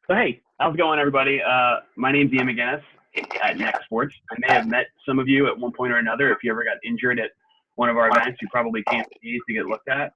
So hey, how's it going, everybody? My name's McGinnis at Next Sports. I may have met some of you at one point or another. If you ever got injured at one of our events, you probably came to these to get looked at.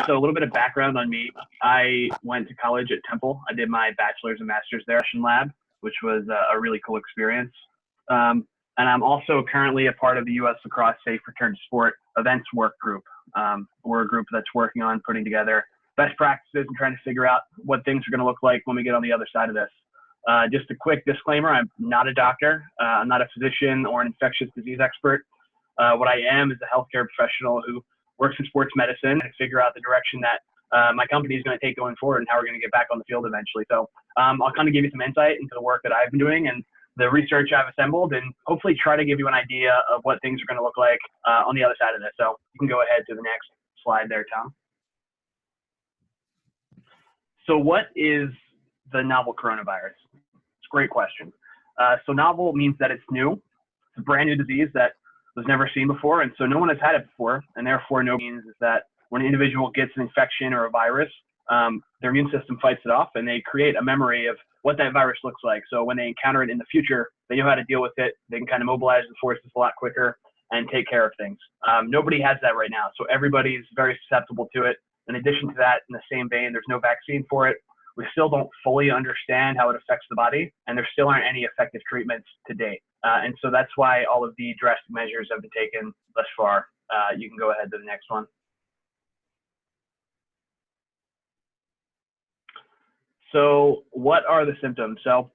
So a little bit of background on me. I went to college at Temple. I did my bachelor's and master's there in lab, which was a really cool experience. And I'm also currently a part of the U.S. Lacrosse Safe Return to Sport events work group. We're a group that's working on putting together best practices and trying to figure out what things are going to look like when we get on the other side of this. Just a quick disclaimer, I'm not a doctor. I'm not a physician or an infectious disease expert. What I am is a healthcare professional who works in sports medicine and figure out the direction that my company is going to take going forward and how we're going to get back on the field eventually. So I'll kind of give you some insight into the work that I've been doing and the research I've assembled, and hopefully try to give you an idea of what things are going to look like on the other side of this. So you can go ahead to the next slide there, Tom. So what is the novel coronavirus? It's a great question. So novel means that it's new. It's a brand new disease that was never seen before, and so no one has had it before, and therefore no means is that when an individual gets an infection or a virus, their immune system fights it off, and they create a memory of what that virus looks like. So when they encounter it in the future, they know how to deal with it. They can kind of mobilize the forces a lot quicker and take care of things. Nobody has that right now, so everybody's very susceptible to it. In addition to that, in the same vein, there's no vaccine for it. We still don't fully understand how it affects the body, and there still aren't any effective treatments to date. And so that's why all of the drastic measures have been taken thus far. You can go ahead to the next one. So what are the symptoms? So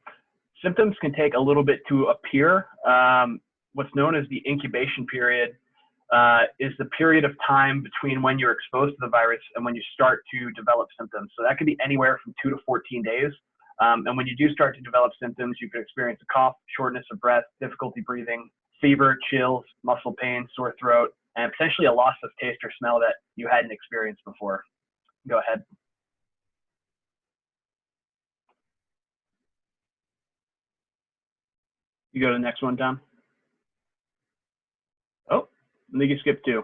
symptoms can take a little bit to appear. What's known as the incubation period is the period of time between when you're exposed to the virus and when you start to develop symptoms. So that could be anywhere from 2 to 14 days. And when you do start to develop symptoms, you could experience a cough, shortness of breath, difficulty breathing, fever, chills, muscle pain, sore throat, and potentially a loss of taste or smell that you hadn't experienced before. Go ahead. You go to the next one, Tom. Oh, I think you skipped 2.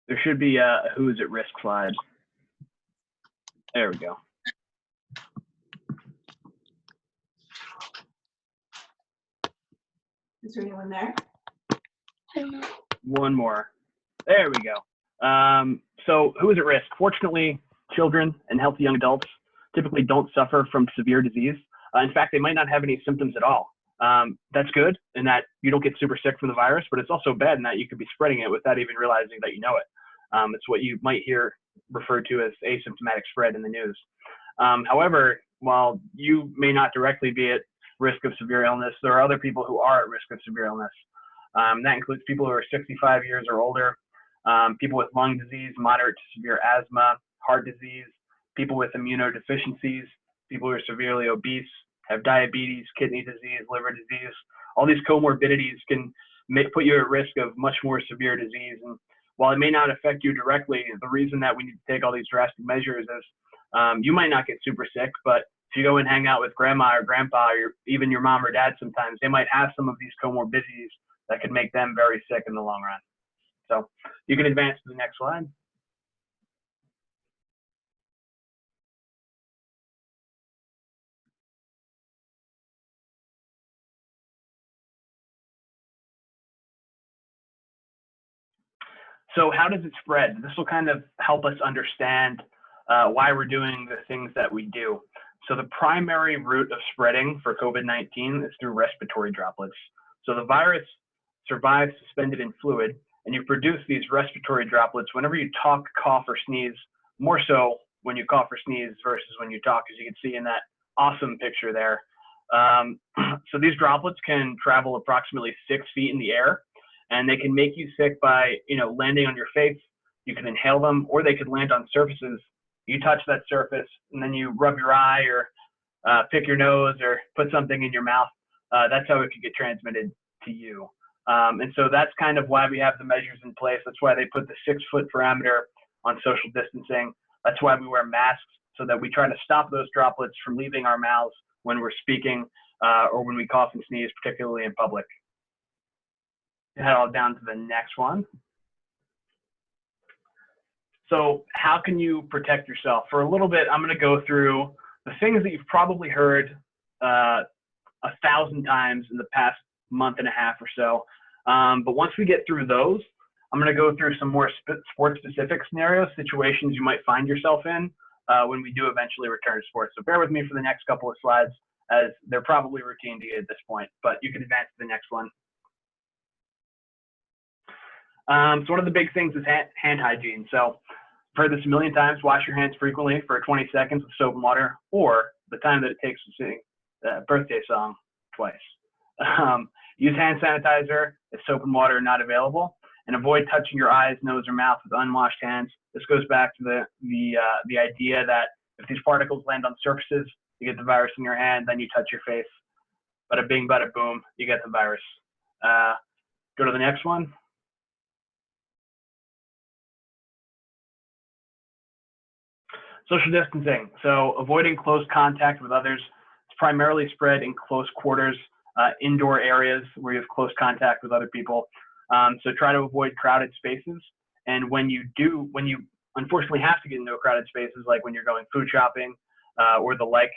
There should be a who is at risk slide. There we go. Is there anyone there? One more. There we go. So who is at risk? Fortunately, children and healthy young adults typically don't suffer from severe disease. In fact, they might not have any symptoms at all. That's good in that you don't get super sick from the virus, but it's also bad in that you could be spreading it without even realizing that you know it. It's what you might hear referred to as asymptomatic spread in the news. However, while you may not directly be at risk of severe illness, there are other people who are at risk of severe illness. That includes people who are 65 years or older, people with lung disease, moderate to severe asthma, heart disease, people with immunodeficiencies, people who are severely obese, have diabetes, kidney disease, liver disease. All these comorbidities can put you at risk of much more severe disease. And while it may not affect you directly, the reason that we need to take all these drastic measures is you might not get super sick, but if you go and hang out with grandma or grandpa or even your mom or dad sometimes, they might have some of these comorbidities that could make them very sick in the long run. So you can advance to the next slide. So how does it spread? This will kind of help us understand why we're doing the things that we do. So the primary route of spreading for COVID-19 is through respiratory droplets. So the virus survives suspended in fluid, and you produce these respiratory droplets whenever you talk, cough, or sneeze, more so when you cough or sneeze versus when you talk, as you can see in that awesome picture there. So these droplets can travel approximately 6 feet in the air, and they can make you sick by, landing on your face. You can inhale them, or they could land on surfaces. You touch that surface, and then you rub your eye or pick your nose or put something in your mouth. That's how it could get transmitted to you. And so that's kind of why we have the measures in place. That's why they put the 6-foot parameter on social distancing. That's why we wear masks, so that we try to stop those droplets from leaving our mouths when we're speaking or when we cough and sneeze, particularly in public. Head all down to the next one. So how can you protect yourself? For a little bit, I'm going to go through the things that you've probably heard 1,000 times in the past month and a half or so. But once we get through those, I'm going to go through some more sport-specific scenarios, situations you might find yourself in when we do eventually return to sports. So bear with me for the next couple of slides, as they're probably routine to you at this point, but you can advance to the next one. So one of the big things is hand hygiene. So I've heard this a million times: wash your hands frequently for 20 seconds with soap and water, or the time that it takes to sing the birthday song twice. Use hand sanitizer if soap and water are not available, and avoid touching your eyes, nose, or mouth with unwashed hands. This goes back to the idea that if these particles land on surfaces, you get the virus in your hand, then you touch your face. Bada bing, bada boom, you get the virus. Go to the next one. Social distancing. So avoiding close contact with others. It's primarily spread in close quarters, indoor areas where you have close contact with other people. So try to avoid crowded spaces. And when you unfortunately have to get into crowded spaces, like when you're going food shopping or the like,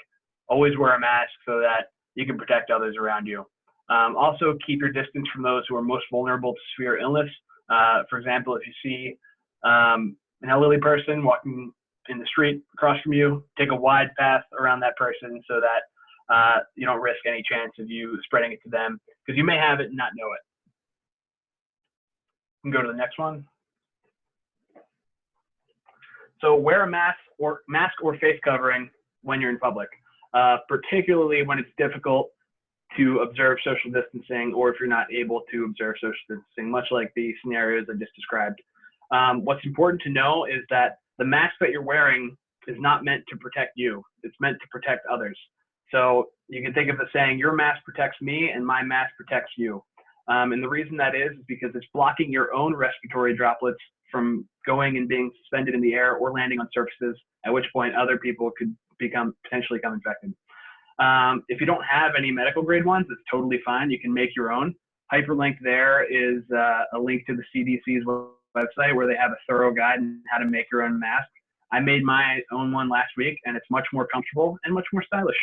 always wear a mask so that you can protect others around you. Also, keep your distance from those who are most vulnerable to severe illness. For example, if you see an elderly person walking in the street across from you, take a wide path around that person so that you don't risk any chance of you spreading it to them, because you may have it and not know it. You can go to the next one. So wear a mask or face covering when you're in public, particularly when it's difficult to observe social distancing, or if you're not able to observe social distancing, much like the scenarios I just described. What's important to know is that the mask that you're wearing is not meant to protect you. It's meant to protect others. So you can think of the saying, your mask protects me and my mask protects you. And the reason that is because it's blocking your own respiratory droplets from going and being suspended in the air or landing on surfaces, at which point other people could potentially become infected. If you don't have any medical grade ones, it's totally fine. You can make your own. Hyperlink there is a link to the CDC's website where they have a thorough guide on how to make your own mask. I made my own one last week, and it's much more comfortable and much more stylish.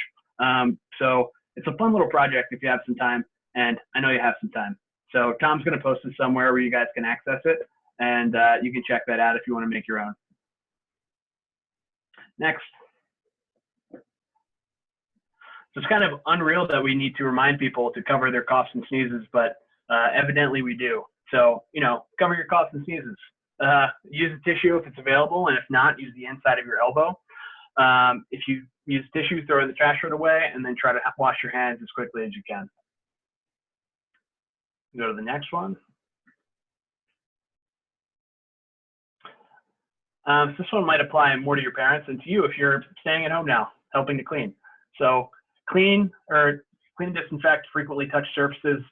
So it's a fun little project if you have some time, and I know you have some time. So Tom's going to post it somewhere where you guys can access it, and you can check that out if you want to make your own. Next. So it's kind of unreal that we need to remind people to cover their coughs and sneezes, but evidently we do. So, cover your coughs and sneezes. Use a tissue if it's available, and if not, use the inside of your elbow. If you use tissue, throw the trash right away, and then try to wash your hands as quickly as you can. Go to the next one. So this one might apply more to your parents and to you if you're staying at home now, helping to clean. So clean, disinfect, frequently touch surfaces.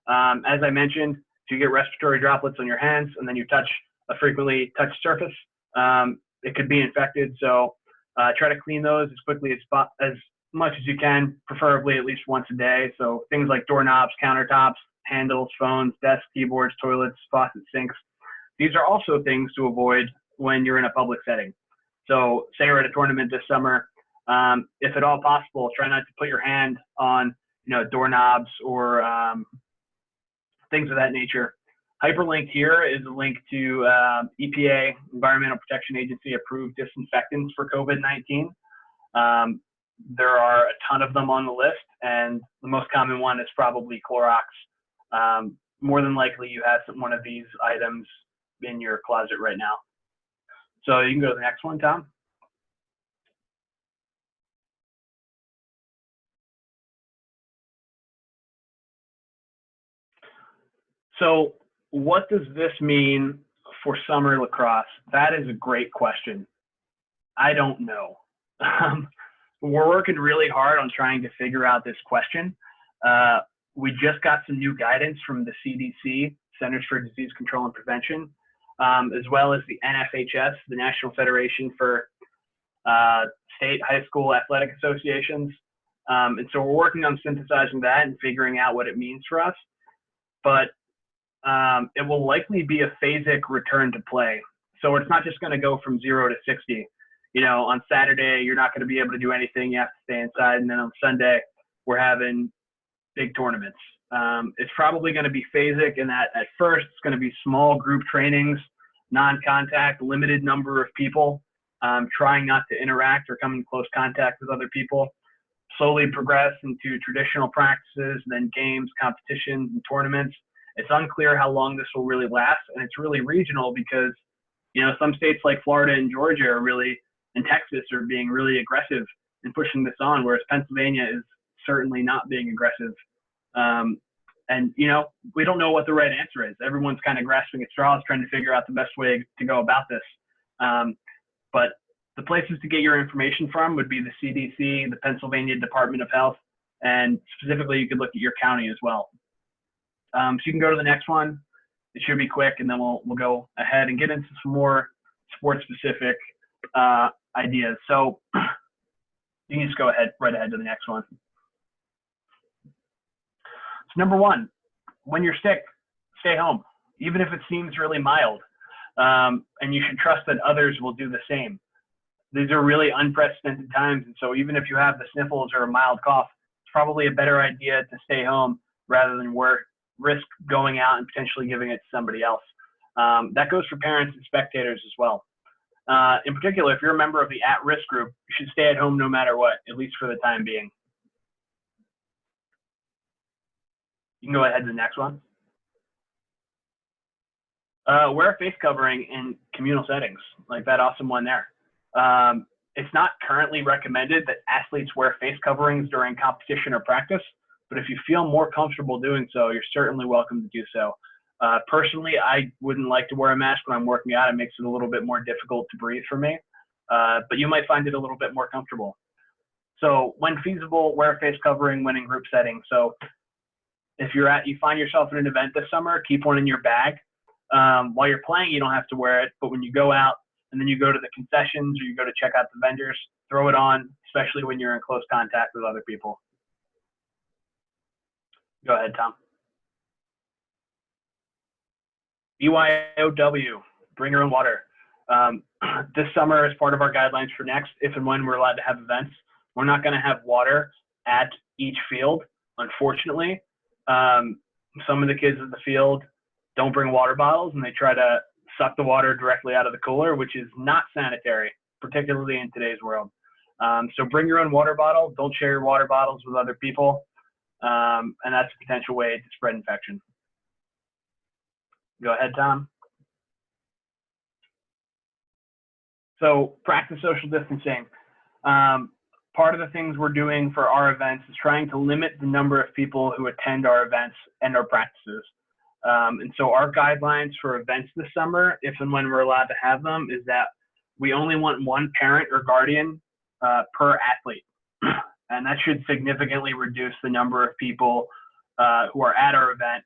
As I mentioned, if you get respiratory droplets on your hands and then you touch a frequently touched surface, it could be infected. So try to clean those as quickly as much as you can, preferably at least once a day. So things like doorknobs, countertops, handles, phones, desks, keyboards, toilets, faucets, sinks. These are also things to avoid when you're in a public setting. So say you're at a tournament this summer, if at all possible, try not to put your hand on doorknobs or things of that nature. Hyperlinked here is a link to EPA, Environmental Protection Agency approved disinfectants for COVID-19. There are a ton of them on the list, and the most common one is probably Clorox. More than likely you have one of these items in your closet right now. So you can go to the next one, Tom. So what does this mean for summer lacrosse? That is a great question. I don't know. We're working really hard on trying to figure out this question. We just got some new guidance from the CDC, Centers for Disease Control and Prevention, as well as the NFHS, the National Federation for State High School Athletic Associations. And so we're working on synthesizing that and figuring out what it means for us. But it will likely be a phasic return to play. So it's not just going to go from 0 to 60. You know, on Saturday, you're not going to be able to do anything. You have to stay inside. And then on Sunday, we're having big tournaments. It's probably going to be phasic in that at first it's going to be small group trainings, non-contact, limited number of people, trying not to interact or come in close contact with other people. Slowly progress into traditional practices, then games, competitions, and tournaments. It's unclear how long this will really last, and it's really regional because, you know, some states like Florida and Georgia are really, and Texas are being really aggressive in pushing this on, whereas Pennsylvania is certainly not being aggressive. And, you know, we don't know what the right answer is. Everyone's kind of grasping at straws, trying to figure out the best way to go about this. But the places to get your information from would be the CDC, the Pennsylvania Department of Health, and specifically you could look at your county as well. So you can go to the next one. It should be quick, and then we'll go ahead and get into some more sports-specific ideas. So you can just go right ahead to the next one. So number one, when you're sick, stay home, even if it seems really mild. And you should trust that others will do the same. These are really unprecedented times, and so even if you have the sniffles or a mild cough, it's probably a better idea to stay home rather than risk going out and potentially giving it to somebody else. That goes for parents and spectators as well. In particular, if you're a member of the at-risk group, you should stay at home no matter what, at least for the time being. You can go ahead to the next one. Wear a face covering in communal settings, like that awesome one there. It's not currently recommended that athletes wear face coverings during competition or practice, but if you feel more comfortable doing so, you're certainly welcome to do so. Personally, I wouldn't like to wear a mask when I'm working out. It makes it a little bit more difficult to breathe for me, but you might find it a little bit more comfortable. So when feasible, wear a face covering when in group settings. So if you find yourself in an event this summer, keep one in your bag. While you're playing, you don't have to wear it, but when you go out and then you go to the concessions or you go to check out the vendors, throw it on, especially when you're in close contact with other people. Go ahead, Tom. BYOW, bring your own water. This summer, as part of our guidelines for next, if and when we're allowed to have events, we're not going to have water at each field, unfortunately. Some of the kids at the field don't bring water bottles, and they try to suck the water directly out of the cooler, which is not sanitary, particularly in today's world. So bring your own water bottle. Don't share your water bottles with other people, and that's a potential way to spread infection. Go ahead, Tom. So practice social distancing. Part of the things we're doing for our events is trying to limit the number of people who attend our events and our practices. And so our guidelines for events this summer, if and when we're allowed to have them, is that we only want one parent or guardian per athlete. And that should significantly reduce the number of people who are at our event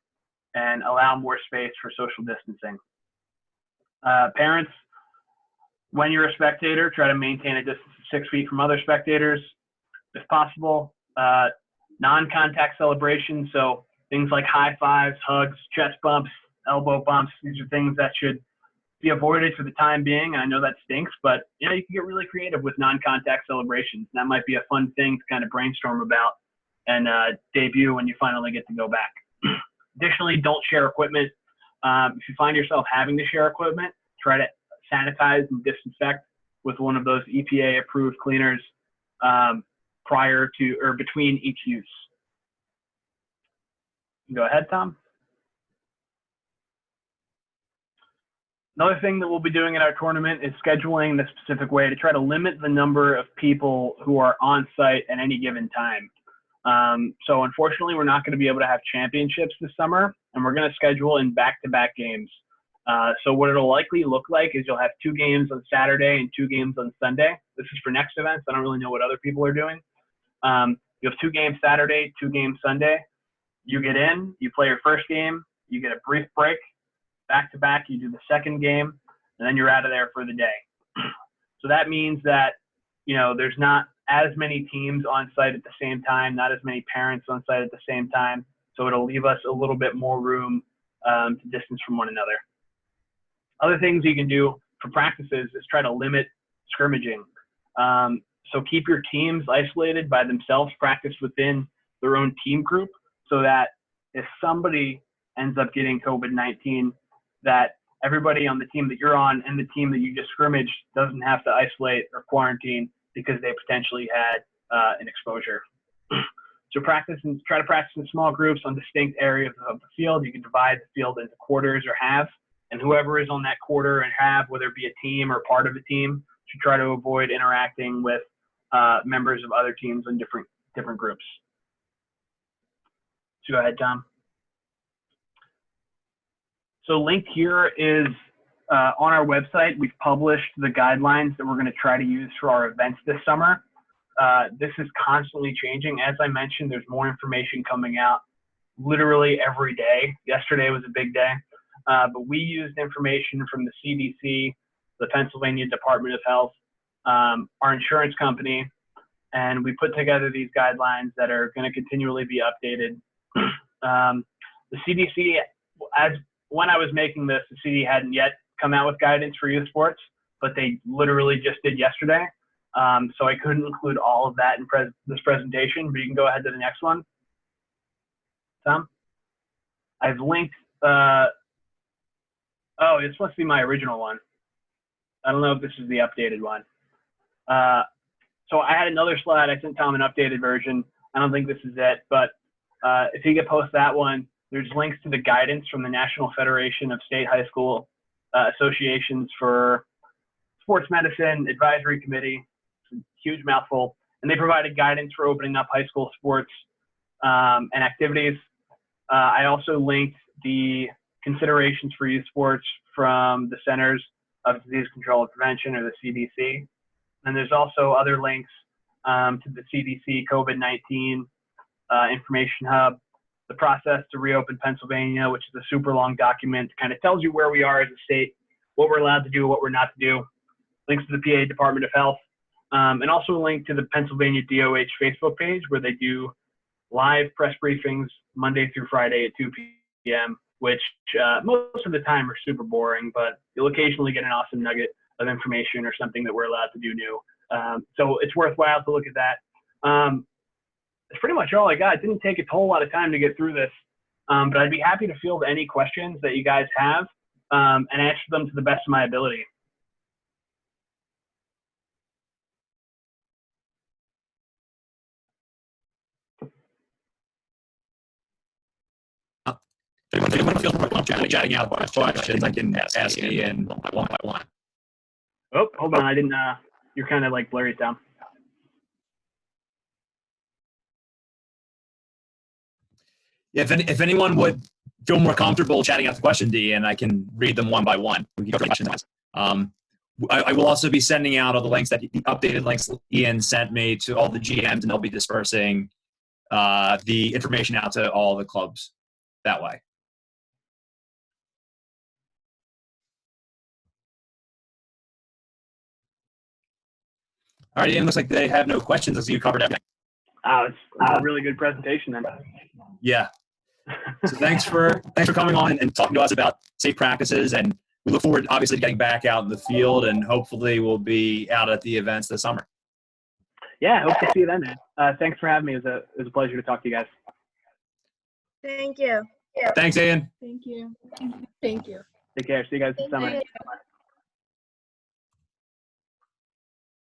and allow more space for social distancing. Parents, when you're a spectator, try to maintain a distance of 6 feet from other spectators if possible. Non-contact celebrations, so things like high fives, hugs, chest bumps, elbow bumps, these are things that should be avoided for the time being. And I know that stinks, but you know, you can get really creative with non-contact celebrations. That might be a fun thing to kind of brainstorm about and debut when you finally get to go back. Additionally, don't share equipment. If you find yourself having to share equipment, try to sanitize and disinfect with one of those EPA-approved cleaners prior to or between each use. Go ahead, Tom. Another thing that we'll be doing in our tournament is scheduling the specific way to try to limit the number of people who are on site at any given time. So unfortunately, we're not going to be able to have championships this summer, and we're going to schedule in back-to-back games. So what it'll likely look like is you'll have 2 games on Saturday and 2 games on Sunday. This is for next events. I don't really know what other people are doing. You have 2 games Saturday, 2 games Sunday. You get in, you play your first game, you get a brief break, back-to-back, you do the second game, and then you're out of there for the day. So that means that, you know, there's not as many teams on site at the same time, not as many parents on site at the same time. So it'll leave us a little bit more room to distance from one another. Other things you can do for practices is try to limit scrimmaging. So keep your teams isolated by themselves, practice within their own team group, so that if somebody ends up getting COVID-19, that everybody on the team that you're on and the team that you just scrimmaged doesn't have to isolate or quarantine because they potentially had an exposure. So try to practice in small groups on distinct areas of the field. You can divide the field into quarters or halves, and whoever is on that quarter and half, whether it be a team or part of a team, should try to avoid interacting with members of other teams in different groups. So go ahead, Tom. So linked here is on our website. We've published the guidelines that we're going to try to use for our events this summer. This is constantly changing. As I mentioned, there's more information coming out literally every day. Yesterday was a big day, but we used information from the CDC, the Pennsylvania Department of Health, our insurance company, and we put together these guidelines that are going to continually be updated. The CDC, when I was making this, the CDC hadn't yet come out with guidance for youth sports, but they literally just did yesterday. So I couldn't include all of that in this presentation, but you can go ahead to the next one. Tom? I've linked, oh, this must be my original one. I don't know if this is the updated one. So I had another slide. I sent Tom an updated version. I don't think this is it, but if you could post that one, there's links to the guidance from the National Federation of State High School Associations for Sports Medicine Advisory Committee. It's a huge mouthful. And they provided guidance for opening up high school sports and activities. I also linked the considerations for youth sports from the Centers of Disease Control and Prevention, or the CDC. And there's also other links to the CDC COVID-19 information hub, the process to reopen Pennsylvania, which is a super long document, kind of tells you where we are as a state, what we're allowed to do, what we're not to do, links to the PA Department of Health, and also a link to the Pennsylvania DOH Facebook page, where they do live press briefings Monday through Friday at 2 p.m., which most of the time are super boring, but you'll occasionally get an awesome nugget of information or something that we're allowed to do new. So it's worthwhile to look at that. That's pretty much all I got. It didn't take a whole lot of time to get through this, but I'd be happy to field any questions that you guys have and answer them to the best of my ability. If anyone feels more comfortable chatting out questions, I can ask Ian one by one. Oh, hold on. I didn't, you're kind of like blurry, Tom. If anyone would feel more comfortable chatting out the question, Ian, I can read them one by one. We can go through questions. I will also be sending out all the links, the updated links Ian sent me to all the GMs, and they'll be dispersing the information out to all the clubs that way. All right, Ian, looks like they have no questions. I see you covered everything. It's a really good presentation then. Yeah. So thanks for coming on and talking to us about safe practices, and we look forward, obviously, to getting back out in the field, and hopefully we'll be out at the events this summer. Yeah, hope to see you then, man. Thanks for having me. It was a pleasure to talk to you guys. Thank you. Thanks, Ian. Thank you. Thank you. Take care. See you guys this summer.